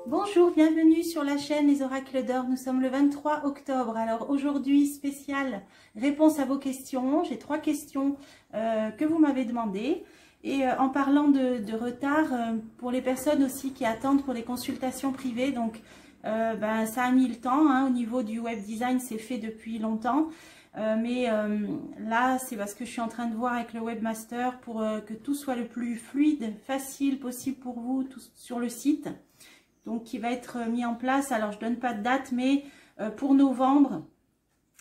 Bonjour, bienvenue sur la chaîne Les Oracles d'Or. Nous sommes le 23 octobre. Alors aujourd'hui, spécial réponse à vos questions. J'ai 3 questions que vous m'avez demandées. Et en parlant de retard, pour les personnes aussi qui attendent pour les consultations privées, donc ça a mis le temps. Hein, au niveau du web design, c'est fait depuis longtemps. Là, c'est parce que je suis en train de voir avec le webmaster pour que tout soit le plus fluide, facile possible pour vous tout sur le site. Donc qui va être mis en place, alors je donne pas de date, mais pour novembre,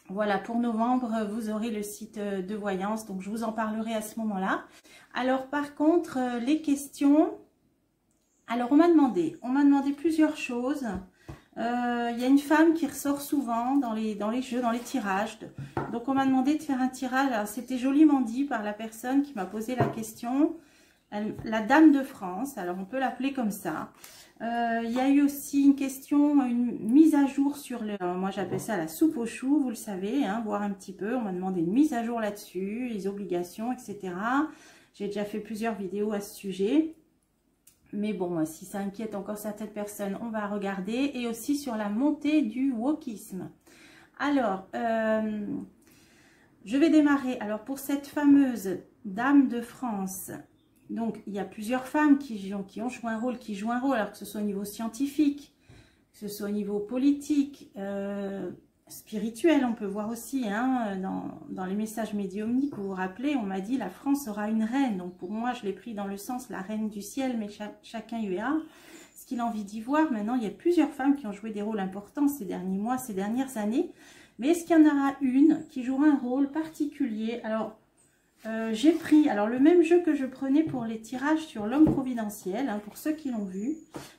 voilà, pour novembre, vous aurez le site de voyance, donc je vous en parlerai à ce moment-là. Alors par contre, les questions, alors on m'a demandé plusieurs choses. Il y a une femme qui ressort souvent dans les jeux, dans les tirages, donc on m'a demandé de faire un tirage. Alors c'était joliment dit par la personne qui m'a posé la question, la Dame de France, alors on peut l'appeler comme ça. Il y a eu aussi une question, une mise à jour sur le... Moi j'appelle ça la soupe aux choux, vous le savez, hein, voir un petit peu. On m'a demandé une mise à jour là-dessus, les obligations, etc. J'ai déjà fait plusieurs vidéos à ce sujet. Mais bon, si ça inquiète encore certaines personnes, on va regarder. Et aussi sur la montée du wokisme. Alors, je vais démarrer. Alors pour cette fameuse Dame de France... Donc, il y a plusieurs femmes qui ont joué un rôle, alors que ce soit au niveau scientifique, que ce soit au niveau politique, spirituel, on peut voir aussi, hein, dans les messages médiumniques, vous vous rappelez, on m'a dit la France aura une reine. Donc, pour moi, je l'ai pris dans le sens la reine du ciel, mais chacun y verra ce qu'il a envie d'y voir. Maintenant, il y a plusieurs femmes qui ont joué des rôles importants ces derniers mois, ces dernières années. Mais est-ce qu'il y en aura une qui jouera un rôle particulier? Alors, j'ai pris le même jeu que je prenais pour les tirages sur l'homme providentiel, hein, pour ceux qui l'ont vu.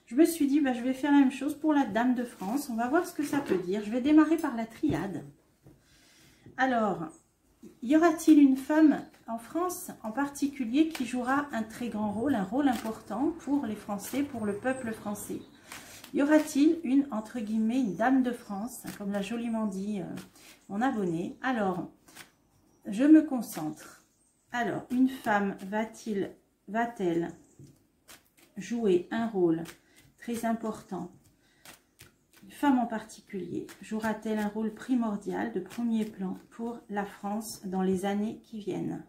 Je me suis dit, je vais faire la même chose pour la Dame de France. On va voir ce que ça peut dire. Je vais démarrer par la triade. Alors, y aura-t-il une femme en France en particulier qui jouera un très grand rôle, un rôle important pour les Français, pour le peuple français? Y aura-t-il une, entre guillemets, une Dame de France, comme l'a joliment dit mon abonné? Alors, je me concentre. Alors, une femme va-t-elle jouer un rôle très important? Une femme en particulier, jouera-t-elle un rôle primordial de premier plan pour la France dans les années qui viennent?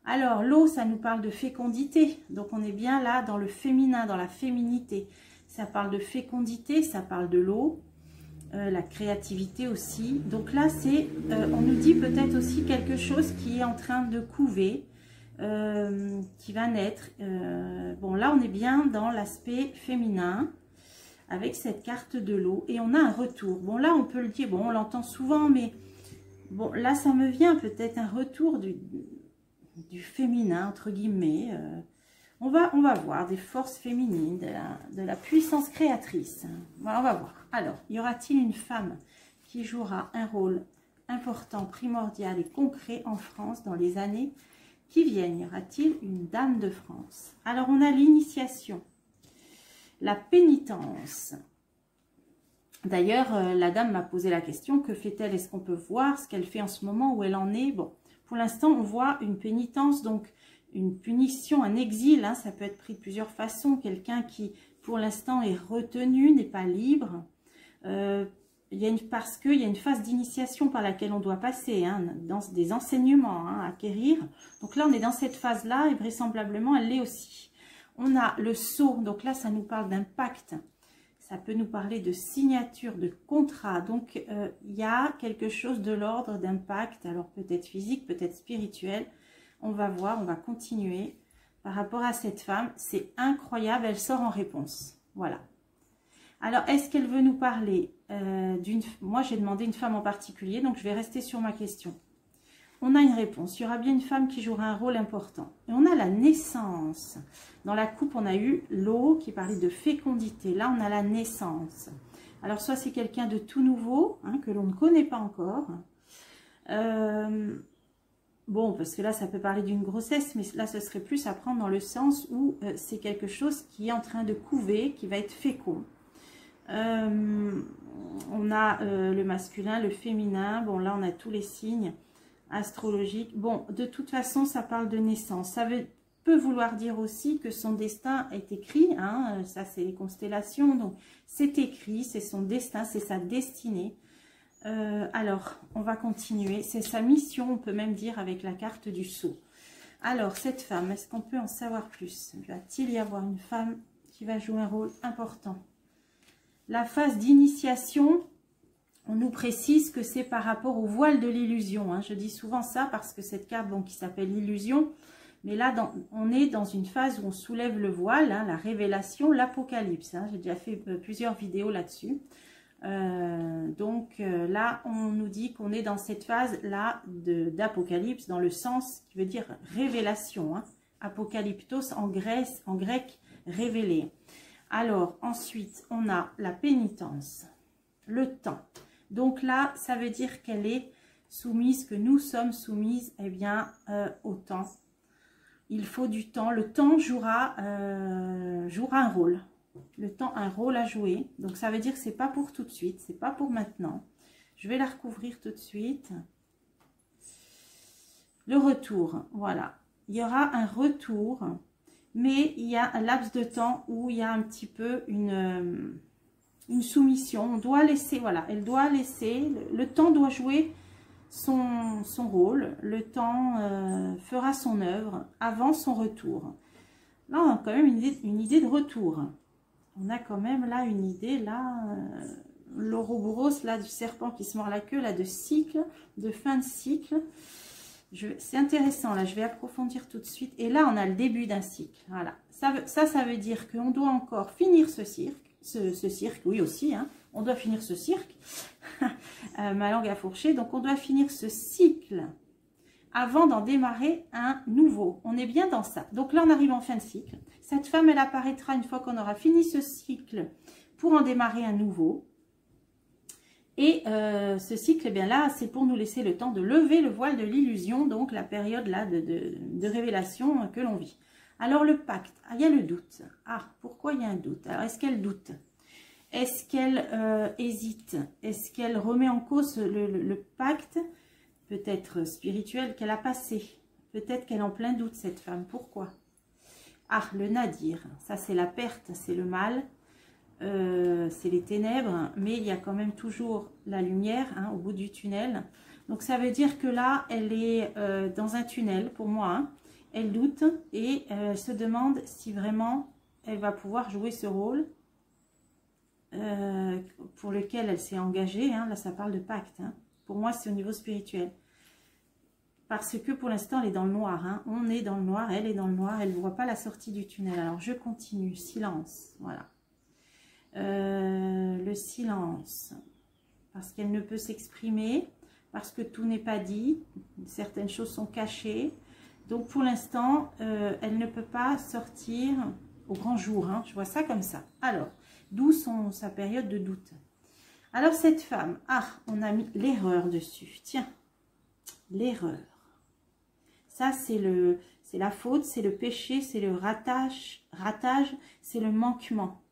Alors, l'eau, ça nous parle de fécondité. Donc, on est bien là dans le féminin, dans la féminité. Ça parle de fécondité, ça parle de l'eau. La créativité aussi. Donc là, c'est, on nous dit peut-être aussi quelque chose qui est en train de couver, qui va naître. Bon, là, on est bien dans l'aspect féminin, avec cette carte de l'eau. Et on a un retour. Bon, là, on peut le dire, bon, on l'entend souvent, mais bon, là, ça me vient peut-être un retour du féminin, entre guillemets. On va voir des forces féminines, de la puissance créatrice. Voilà, on va voir. Alors, y aura-t-il une femme qui jouera un rôle important, primordial et concret en France dans les années qui viennent? Y aura-t-il une Dame de France? Alors, on a l'initiation, la pénitence. D'ailleurs, la dame m'a posé la question, que fait-elle? Est-ce qu'on peut voir ce qu'elle fait en ce moment, où elle en est? Bon, pour l'instant, on voit une pénitence, donc une punition, un exil, hein, ça peut être pris de plusieurs façons. Quelqu'un qui, pour l'instant, est retenu, n'est pas libre. Parce qu'il y a une phase d'initiation par laquelle on doit passer, hein, dans des enseignements, hein, à acquérir. Donc là, on est dans cette phase-là et vraisemblablement, elle l'est aussi. On a le sceau, donc là, ça nous parle d'un pacte. Ça peut nous parler de signature, de contrat. Donc, il y a quelque chose de l'ordre d'un pacte, alors peut-être physique, peut-être spirituel. On va voir, on va continuer. Par rapport à cette femme, c'est incroyable, elle sort en réponse. Voilà. Alors, est-ce qu'elle veut nous parler d'une... Moi, j'ai demandé une femme en particulier, donc je vais rester sur ma question. On a une réponse. Il y aura bien une femme qui jouera un rôle important. Et on a la naissance. Dans la coupe, on a eu l'eau qui parlait de fécondité. Là, on a la naissance. Alors, soit c'est quelqu'un de tout nouveau, hein, que l'on ne connaît pas encore. bon, parce que là, ça peut parler d'une grossesse, mais là, ce serait plus à prendre dans le sens où c'est quelque chose qui est en train de couver, qui va être fécond. On a le masculin, le féminin. Bon, là, on a tous les signes astrologiques. Bon, de toute façon, ça parle de naissance. Ça peut vouloir dire aussi que son destin est écrit. Hein, ça, c'est les constellations. Donc, c'est écrit, c'est son destin, c'est sa destinée. Alors, on va continuer. C'est sa mission, on peut même dire, avec la carte du sceau. Alors, cette femme, est-ce qu'on peut en savoir plus? Va-t-il y avoir une femme qui va jouer un rôle important? La phase d'initiation, on nous précise que c'est par rapport au voile de l'illusion. Hein. Je dis souvent ça parce que cette carte, bon, qui s'appelle l'illusion, mais là, on est dans une phase où on soulève le voile, hein, la révélation, l'apocalypse. Hein. J'ai déjà fait plusieurs vidéos là-dessus. Là, on nous dit qu'on est dans cette phase-là d'apocalypse, dans le sens qui veut dire révélation. Hein. Apocalyptos en grec, révélé. Alors, ensuite, on a la pénitence, le temps. Donc là, ça veut dire qu'elle est soumise, que nous sommes soumises, eh bien, au temps. Il faut du temps. Le temps jouera un rôle. Le temps a un rôle à jouer. Donc, ça veut dire que ce n'est pas pour tout de suite, c'est pas pour maintenant. Je vais la recouvrir tout de suite. Le retour, voilà. Il y aura un retour. Mais il y a un laps de temps où il y a un petit peu une soumission. On doit laisser, voilà, elle doit laisser, le temps doit jouer son rôle. Le temps fera son œuvre avant son retour. Là, on a quand même une idée de retour. On a quand même là une idée, là, l'Ouroboros, là, du serpent qui se mord la queue, là, de cycle, de fin de cycle. C'est intéressant, là, je vais approfondir tout de suite. Et là, on a le début d'un cycle. Voilà. Ça veut dire qu'on doit encore finir ce cirque, oui aussi, hein, on doit finir ce cirque. Ma langue a fourché. Donc, on doit finir ce cycle avant d'en démarrer un nouveau. On est bien dans ça. Donc là, on arrive en fin de cycle. Cette femme, elle apparaîtra une fois qu'on aura fini ce cycle pour en démarrer un nouveau. Et ce cycle, eh bien là, c'est pour nous laisser le temps de lever le voile de l'illusion, donc la période là de révélation que l'on vit. Alors le pacte, il y a le doute. Ah, pourquoi il y a un doute? Alors est-ce qu'elle doute? Est-ce qu'elle hésite? Est-ce qu'elle remet en cause le pacte, peut-être spirituel, qu'elle a passé? Peut-être qu'elle est en plein doute, cette femme. Pourquoi? Ah, le nadir, ça c'est la perte, c'est le mal. C'est les ténèbres, mais il y a quand même toujours la lumière, hein, au bout du tunnel. Donc ça veut dire que là, elle est dans un tunnel, pour moi. Hein. Elle doute et se demande si vraiment elle va pouvoir jouer ce rôle pour lequel elle s'est engagée. Hein. Là, ça parle de pacte. Hein. Pour moi, c'est au niveau spirituel. Parce que pour l'instant, elle est dans le noir. Hein. On est dans le noir, elle est dans le noir. Elle ne voit pas la sortie du tunnel. Alors, je continue. Silence. Voilà. Le silence, parce qu'elle ne peut s'exprimer, parce que tout n'est pas dit, certaines choses sont cachées, donc pour l'instant elle ne peut pas sortir au grand jour, hein. Je vois ça comme ça. Alors, d'où sa période de doute. Alors cette femme, ah, on a mis l'erreur dessus, tiens, l'erreur, ça c'est la faute, c'est le péché, c'est le ratage, c'est le manquement.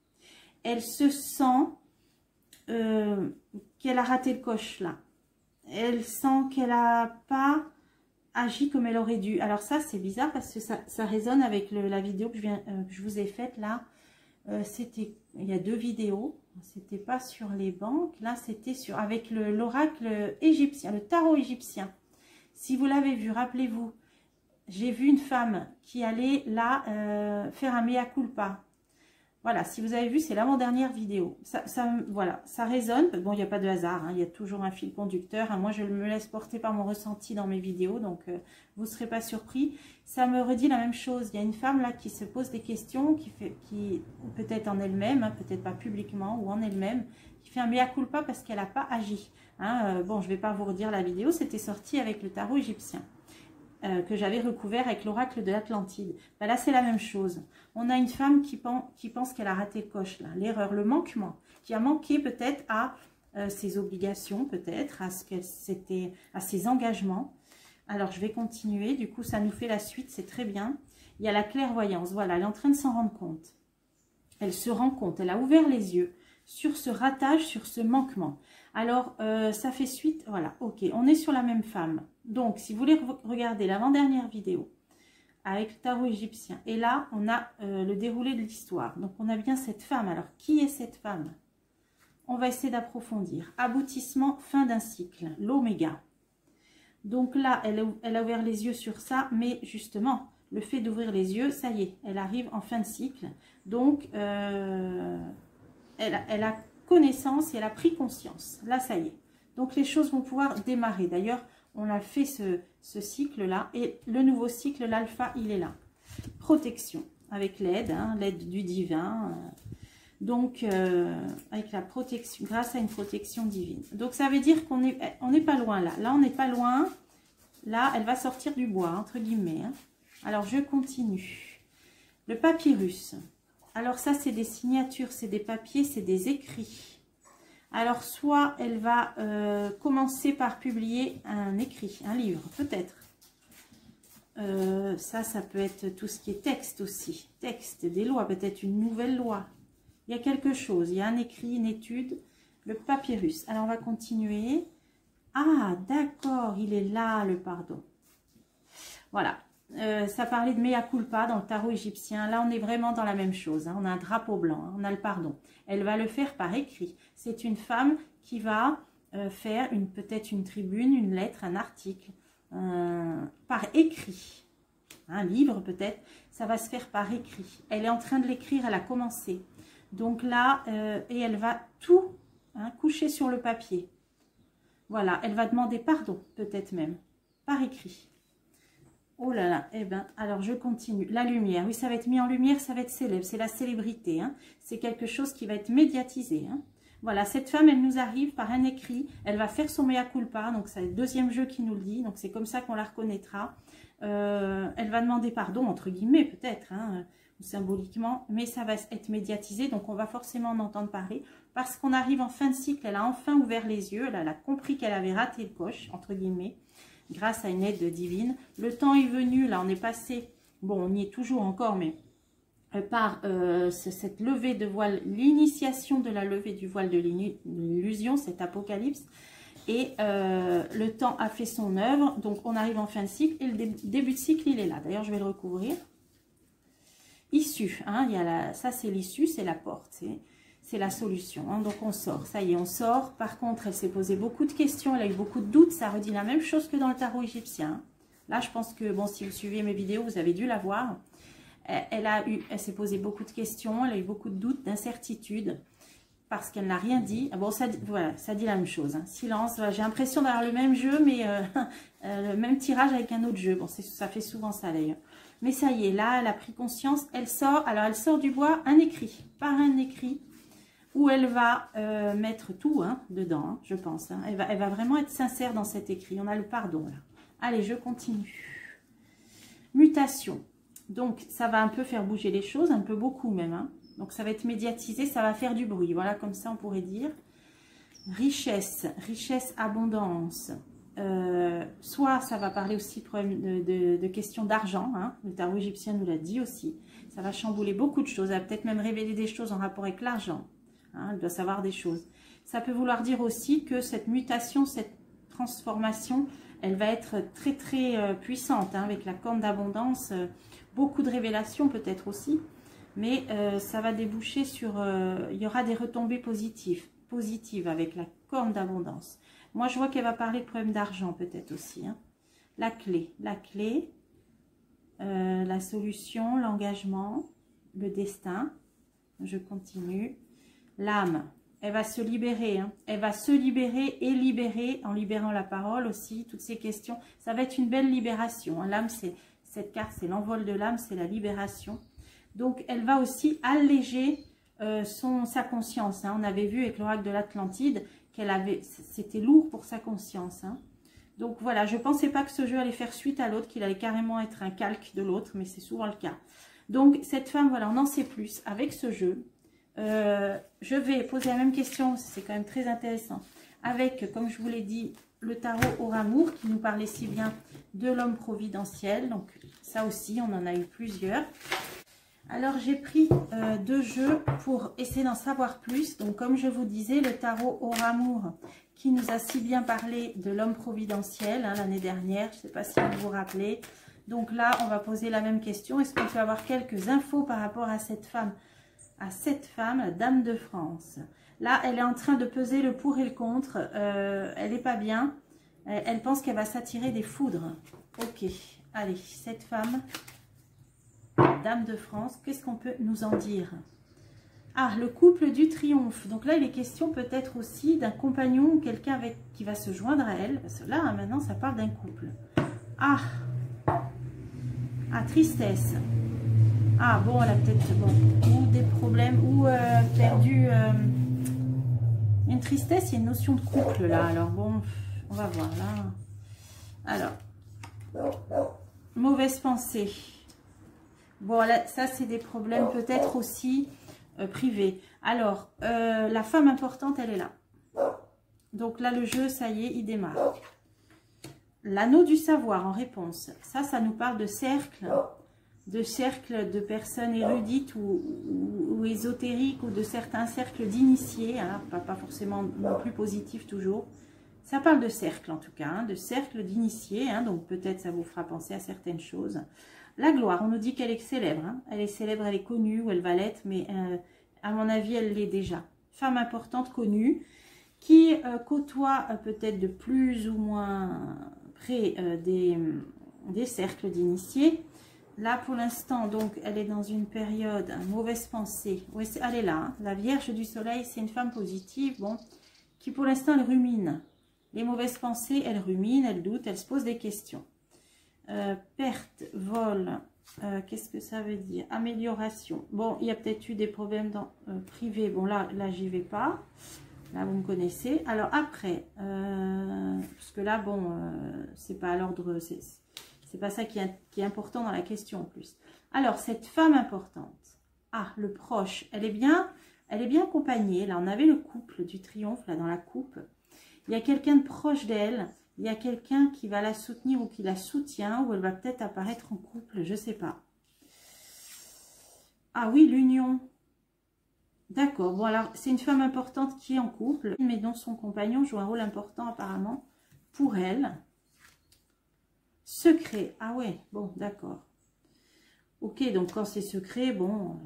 Elle se sent qu'elle a raté le coche là. Elle sent qu'elle n'a pas agi comme elle aurait dû. Alors ça, c'est bizarre parce que ça résonne avec la vidéo que je vous ai faite là. Il y a 2 vidéos. C'était pas sur les banques. Là, c'était avec l'oracle égyptien, le tarot égyptien. Si vous l'avez vu, rappelez-vous, j'ai vu une femme qui allait là faire un mea culpa. Voilà, si vous avez vu, c'est l'avant-dernière vidéo. Voilà, ça résonne. Bon, il n'y a pas de hasard, hein, il y a toujours un fil conducteur. Hein, moi, je me laisse porter par mon ressenti dans mes vidéos, donc vous ne serez pas surpris. Ça me redit la même chose. Il y a une femme là qui se pose des questions, qui peut-être en elle-même, hein, peut-être pas publiquement ou en elle-même, qui fait un mea culpa parce qu'elle n'a pas agi. Hein, bon, je ne vais pas vous redire la vidéo, c'était sorti avec le tarot égyptien. Que j'avais recouvert avec l'oracle de l'Atlantide. Ben là, c'est la même chose. On a une femme qui pense qu'elle a raté le coche, là, l'erreur, le manquement, qui a manqué peut-être à ses obligations, peut-être, à ses engagements. Alors, je vais continuer. Du coup, ça nous fait la suite. C'est très bien. Il y a la clairvoyance. Voilà, elle est en train de s'en rendre compte. Elle se rend compte. Elle a ouvert les yeux sur ce ratage, sur ce manquement. Alors, ça fait suite. Voilà, ok. On est sur la même femme. Donc, si vous voulez regarder l'avant-dernière vidéo avec le tarot égyptien. Et là, on a le déroulé de l'histoire. Donc, on a bien cette femme. Alors, qui est cette femme? On va essayer d'approfondir. Aboutissement, fin d'un cycle, l'oméga. Donc là, elle a ouvert les yeux sur ça, mais justement, le fait d'ouvrir les yeux, ça y est, elle arrive en fin de cycle. Donc, elle a connaissance et elle a pris conscience. Là, ça y est. Donc, les choses vont pouvoir démarrer. D'ailleurs, on a fait ce cycle-là. Et le nouveau cycle, l'alpha, il est là. Protection, avec l'aide, hein, l'aide du divin. Donc, avec la protection, grâce à une protection divine. Donc, ça veut dire qu'on n'est pas loin là. Là, on n'est pas loin. Là, elle va sortir du bois, entre guillemets. Hein. Alors, je continue. Le papyrus. Alors, ça, c'est des signatures, c'est des papiers, c'est des écrits. Alors, soit elle va commencer par publier un écrit, un livre, peut-être. Ça peut être tout ce qui est texte aussi. Texte, des lois, peut-être une nouvelle loi. Il y a quelque chose, il y a un écrit, une étude, le papyrus. Alors, on va continuer. Ah, d'accord, il est là, le pardon. Voilà, ça parlait de mea culpa dans le tarot égyptien. Là, on est vraiment dans la même chose. Hein. On a un drapeau blanc, hein. On a le pardon. Elle va le faire par écrit. C'est une femme qui va faire peut-être une tribune, une lettre, un article, par écrit. Un livre peut-être, ça va se faire par écrit. Elle est en train de l'écrire, elle a commencé. Donc là, et elle va tout coucher sur le papier. Voilà, elle va demander pardon, peut-être même, par écrit. Oh là là, eh bien, alors je continue. La lumière, oui, ça va être mis en lumière, ça va être célèbre, c'est la célébrité. Hein. C'est quelque chose qui va être médiatisé. Hein. Voilà, cette femme, elle nous arrive par un écrit, elle va faire son mea culpa, donc c'est le deuxième jeu qui nous le dit, donc c'est comme ça qu'on la reconnaîtra. Elle va demander pardon, entre guillemets, peut-être, hein, symboliquement, mais ça va être médiatisé, donc on va forcément en entendre parler, parce qu'on arrive en fin de cycle, elle a enfin ouvert les yeux, elle a compris qu'elle avait raté le coche, entre guillemets, grâce à une aide divine. Le temps est venu, là on est passé, bon on y est toujours encore, mais par cette levée de voile, l'initiation de la levée du voile de l'illusion, cet apocalypse, et le temps a fait son œuvre, donc on arrive en fin de cycle, et le début de cycle il est là, d'ailleurs je vais le recouvrir. Issue, hein, ça c'est l'issue, c'est la porte, c'est la solution. Hein, donc on sort, ça y est, on sort. Par contre, elle s'est posé beaucoup de questions, elle a eu beaucoup de doutes, ça redit la même chose que dans le tarot égyptien. Là, je pense que, bon, si vous suivez mes vidéos, vous avez dû la voir. Elle s'est posé beaucoup de questions, elle a eu beaucoup de doutes, d'incertitudes, parce qu'elle n'a rien dit. Bon, voilà, ça dit la même chose. Hein. Silence, j'ai l'impression d'avoir le même jeu, mais le même tirage avec un autre jeu. Bon, ça fait souvent ça d'ailleurs. Mais ça y est, là, elle a pris conscience, elle sort. Alors, elle sort du bois un écrit, par un écrit, où elle va mettre tout dedans, hein, je pense. Hein. Elle va vraiment être sincère dans cet écrit. On a le pardon, là. Allez, je continue. Mutation. Donc, ça va un peu faire bouger les choses, un peu beaucoup même. Hein. Donc, ça va être médiatisé, ça va faire du bruit. Voilà, comme ça, on pourrait dire. Richesse, richesse, abondance. Soit ça va parler aussi de questions d'argent, hein, le tarot égyptien nous l'a dit aussi, ça va chambouler beaucoup de choses, elle va peut-être même révéler des choses en rapport avec l'argent, hein, elle doit savoir des choses. Ça peut vouloir dire aussi que cette mutation, cette transformation, elle va être très très puissante, hein, avec la corne d'abondance, beaucoup de révélations peut-être aussi, mais ça va déboucher sur, il y aura des retombées positives avec la corne d'abondance. Moi, je vois qu'elle va parler de problème d'argent peut-être aussi. Hein. La clé, la solution, l'engagement, le destin. Je continue. L'âme, elle va se libérer. Hein. Elle va se libérer et libérer en libérant la parole aussi. Toutes ces questions, ça va être une belle libération. Hein. L'âme, cette carte, c'est l'envol de l'âme, c'est la libération. Donc, elle va aussi alléger sa conscience. Hein. On avait vu avec l'oracle de l'Atlantide c'était lourd pour sa conscience. Hein. Donc voilà, je ne pensais pas que ce jeu allait faire suite à l'autre, qu'il allait carrément être un calque de l'autre, mais c'est souvent le cas. Donc cette femme, voilà, on en sait plus avec ce jeu. Je vais poser la même question, c'est quand même très intéressant. Avec, comme je vous l'ai dit, le tarot au amour qui nous parlait si bien de l'homme providentiel. Donc ça aussi, on en a eu plusieurs. Alors j'ai pris 2 jeux pour essayer d'en savoir plus. Donc comme je vous disais, le tarot au amour qui nous a si bien parlé de l'homme providentiel hein, l'année dernière. Je ne sais pas si vous vous rappelez. Donc là, on va poser la même question. Est-ce qu'on peut avoir quelques infos par rapport à cette femme, Dame de France? Là, elle est en train de peser le pour et le contre. Elle n'est pas bien. Elle pense qu'elle va s'attirer des foudres. Ok, allez, cette femme, Dame de France, qu'est-ce qu'on peut nous en dire? Ah, le couple du triomphe. Donc là, il est question peut-être aussi d'un compagnon ou quelqu'un qui va se joindre à elle. Parce que là, hein, maintenant, ça parle d'un couple. Ah, tristesse. Ah, bon, elle a peut-être ou des problèmes, ou perdu... une tristesse, il y a une notion de couple là. Alors bon, on va voir là. Alors, mauvaise pensée. Bon, là, ça c'est des problèmes peut-être aussi privés. Alors, la femme importante, elle est là. Donc là, le jeu, ça y est, il démarre. L'anneau du savoir en réponse. Ça nous parle de cercle de personnes érudites ou ésotériques ou de certains cercles d'initiés, hein, pas forcément non plus positifs toujours. Ça parle de cercle en tout cas, hein, de cercle d'initiés, hein, donc peut-être ça vous fera penser à certaines choses. La gloire, on nous dit qu'elle est célèbre, hein, elle est célèbre, elle est connue ou elle va l'être, mais à mon avis elle l'est déjà. Femme importante, connue, qui côtoie peut-être de plus ou moins près des cercles d'initiés. Là, pour l'instant, donc, elle est dans une période, mauvaise pensée. Oui, elle est là. Hein. La Vierge du Soleil, c'est une femme positive, bon, qui pour l'instant, elle rumine. Les mauvaises pensées, elle rumine, elle doute, elle se pose des questions. Perte, vol, qu'est-ce que ça veut dire? Amélioration. Bon, il y a peut-être eu des problèmes dans privé. Bon, là j'y vais pas. Là, vous me connaissez. Alors, après, parce que là, bon, c'est pas à l'ordre... C'est pas ça qui est important dans la question en plus. Alors, cette femme importante, le proche, elle est bien accompagnée. Là, on avait le couple du triomphe, là, dans la coupe. Il y a quelqu'un de proche d'elle. Il y a quelqu'un qui va la soutenir ou qui la soutient, ou elle va peut-être apparaître en couple, je sais pas. Ah oui, l'union. D'accord. Bon, alors, c'est une femme importante qui est en couple, mais dont son compagnon joue un rôle important apparemment pour elle. Secret. Ah ouais, bon, d'accord. Ok, donc quand c'est secret, bon...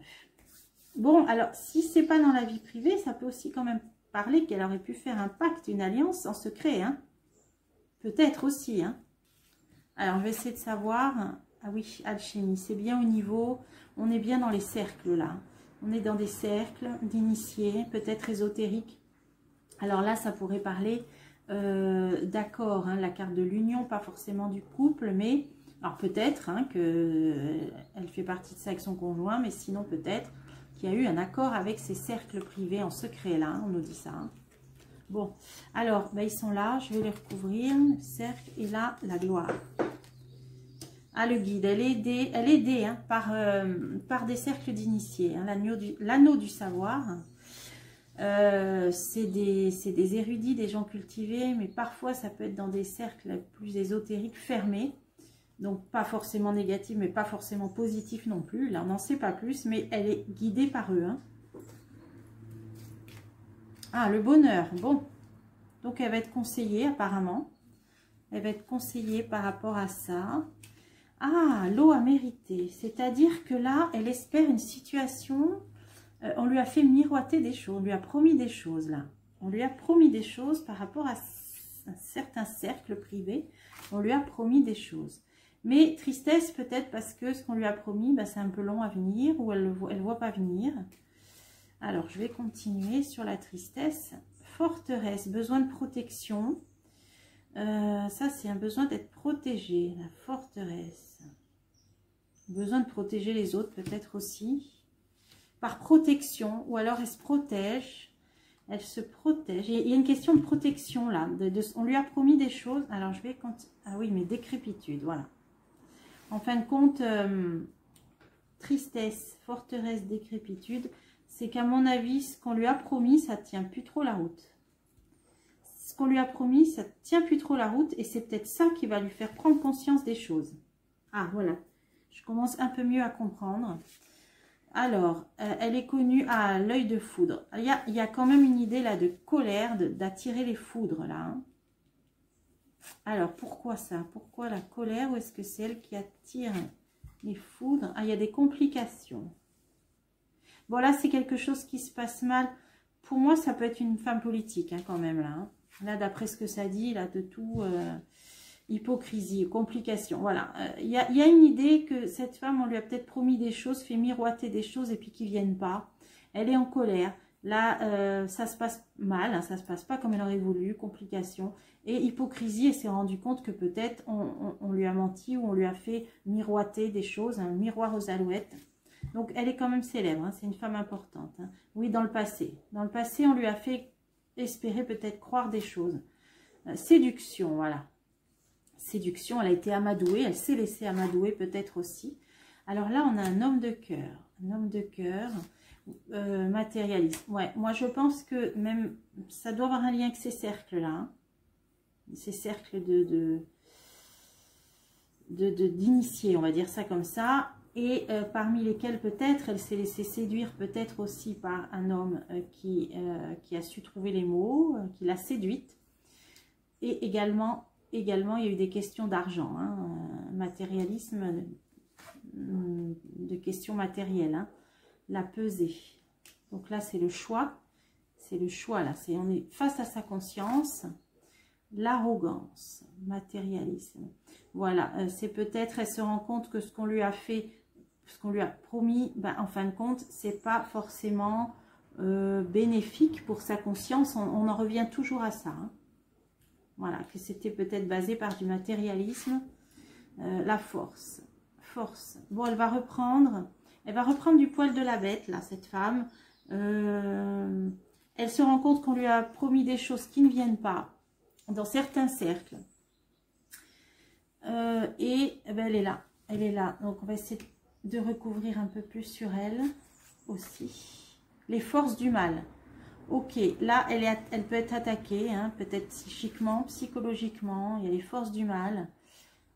Bon, alors, si c'est pas dans la vie privée, ça peut aussi quand même parler qu'elle aurait pu faire un pacte, une alliance en secret, hein. Peut-être aussi, hein. Alors, je vais essayer de savoir. Ah oui, alchimie, c'est bien au niveau... On est bien dans les cercles, là. On est dans des cercles d'initiés, peut-être ésotériques. Alors là, ça pourrait parler... d'accord, hein, la carte de l'union, pas forcément du couple, mais alors peut-être hein, qu'elle fait partie de ça avec son conjoint, mais sinon peut-être qu'il y a eu un accord avec ses cercles privés en secret, là, hein, on nous dit ça. Hein. Bon, alors, ils sont là, je vais les recouvrir, le cercle, et là, la gloire. Ah, le guide, elle est aidée hein, par des cercles d'initiés, hein, l'anneau du savoir. C'est des érudits, des gens cultivés, mais parfois ça peut être dans des cercles plus ésotériques, fermés. Donc pas forcément négatifs, mais pas forcément positifs non plus. Là, on n'en sait pas plus, mais elle est guidée par eux. Hein. Ah, le bonheur, bon. Donc elle va être conseillée apparemment. Elle va être conseillée par rapport à ça. Ah, l'eau à mériter. C'est-à-dire que là, elle espère une situation... on lui a fait miroiter des choses, on lui a promis des choses là. On lui a promis des choses par rapport à un certain cercle privé. On lui a promis des choses. Mais tristesse peut-être parce que ce qu'on lui a promis, c'est un peu long à venir ou elle ne voit pas venir. Alors, je vais continuer sur la tristesse. Forteresse, besoin de protection. Ça, c'est un besoin d'être protégé. La forteresse. Besoin de protéger les autres peut-être aussi. Par protection, ou alors elle se protège. Elle se protège. Il y a une question de protection là. On lui a promis des choses. Alors, je vais continuer. Ah oui, mais décrépitude, voilà. En fin de compte, tristesse, forteresse, décrépitude, c'est qu'à mon avis, ce qu'on lui a promis, ça ne tient plus trop la route. ce qu'on lui a promis, ça ne tient plus trop la route et c'est peut-être ça qui va lui faire prendre conscience des choses. Ah, voilà. Je commence un peu mieux à comprendre. Alors, elle est connue à l'œil de foudre. Il y a quand même une idée là de colère, d'attirer les foudres là. Hein. Alors, pourquoi ça? Pourquoi la colère? Ou est-ce que c'est elle qui attire les foudres? Ah, il y a des complications. Bon, là, c'est quelque chose qui se passe mal. Pour moi, ça peut être une femme politique hein, quand même là. Hein. Là, d'après ce que ça dit, là, de tout... hypocrisie, complication, voilà. Il y a une idée que cette femme, on lui a peut-être promis des choses, fait miroiter des choses et puis qui ne viennent pas. Elle est en colère. Là, ça se passe mal, hein, ça ne se passe pas comme elle aurait voulu, complication. Et hypocrisie, elle s'est rendue compte que peut-être on lui a menti ou on lui a fait miroiter des choses, un miroir aux alouettes. Donc, elle est quand même célèbre, hein, c'est une femme importante. Hein. Oui, dans le passé. Dans le passé, on lui a fait espérer, peut-être croire des choses. Séduction, voilà. Séduction, elle a été amadouée, elle s'est laissée amadouer peut-être aussi. Alors là, on a un homme de cœur, matérialiste. Ouais, moi je pense que même, ça doit avoir un lien avec ces cercles-là. Hein. Ces cercles d'initiés, on va dire ça comme ça. Et parmi lesquels peut-être, elle s'est laissée séduire peut-être aussi par un homme qui a su trouver les mots, qui l'a séduite. Et également, il y a eu des questions d'argent, hein, matérialisme, de questions matérielles, hein, la pesée. Donc là, c'est le choix, là, on est face à sa conscience, l'arrogance, matérialisme. Voilà, c'est peut-être, elle se rend compte que ce qu'on lui a fait, ce qu'on lui a promis, ben, en fin de compte, c'est pas forcément bénéfique pour sa conscience, on en revient toujours à ça, hein. Voilà, que c'était peut-être basé par du matérialisme. La force. Bon, elle va reprendre du poil de la bête, là, cette femme. Elle se rend compte qu'on lui a promis des choses qui ne viennent pas dans certains cercles. Et ben, elle est là. Donc, on va essayer de recouvrir un peu plus sur elle aussi. Les forces du mal. Ok, là, elle peut être attaquée, hein, peut-être psychiquement, psychologiquement. Il y a les forces du mal.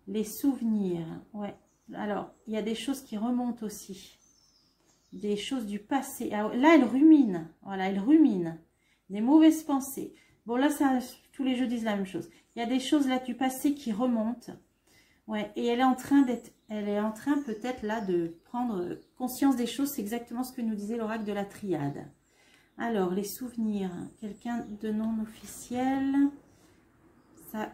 Les souvenirs, ouais. Alors, il y a des choses qui remontent aussi. Des choses du passé. Alors, là, elle rumine. Voilà, elle rumine. Des mauvaises pensées. Bon, là, ça, tous les jeux disent la même chose. Il y a des choses là du passé qui remontent. Ouais, et elle est en train peut-être là de prendre conscience des choses. C'est exactement ce que nous disait l'oracle de la triade. Alors, les souvenirs, quelqu'un de non officiel,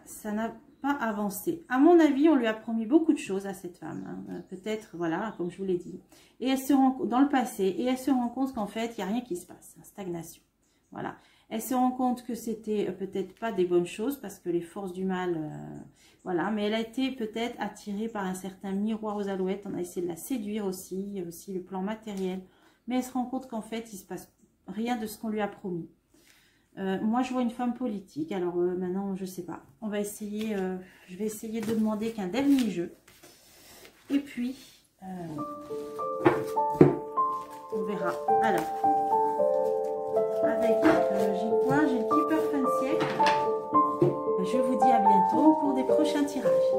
ça n'a pas avancé. À mon avis, on lui a promis beaucoup de choses à cette femme, hein. Peut-être, voilà, comme je vous l'ai dit. Et elle se rend dans le passé, et elle se rend compte qu'en fait, il n'y a rien qui se passe, hein, stagnation. Voilà. Elle se rend compte que c'était peut-être pas des bonnes choses, parce que les forces du mal, voilà. Mais elle a été peut-être attirée par un certain miroir aux alouettes. On a essayé de la séduire aussi, il y a aussi le plan matériel. Mais elle se rend compte qu'en fait, il se passe rien de ce qu'on lui a promis. Moi, je vois une femme politique. Alors, maintenant, je ne sais pas. On va essayer, je vais essayer de demander qu'un dernier jeu. Et puis, on verra. Alors, avec, j'ai quoi? J'ai le Keeper fin de siècle. Je vous dis à bientôt pour des prochains tirages.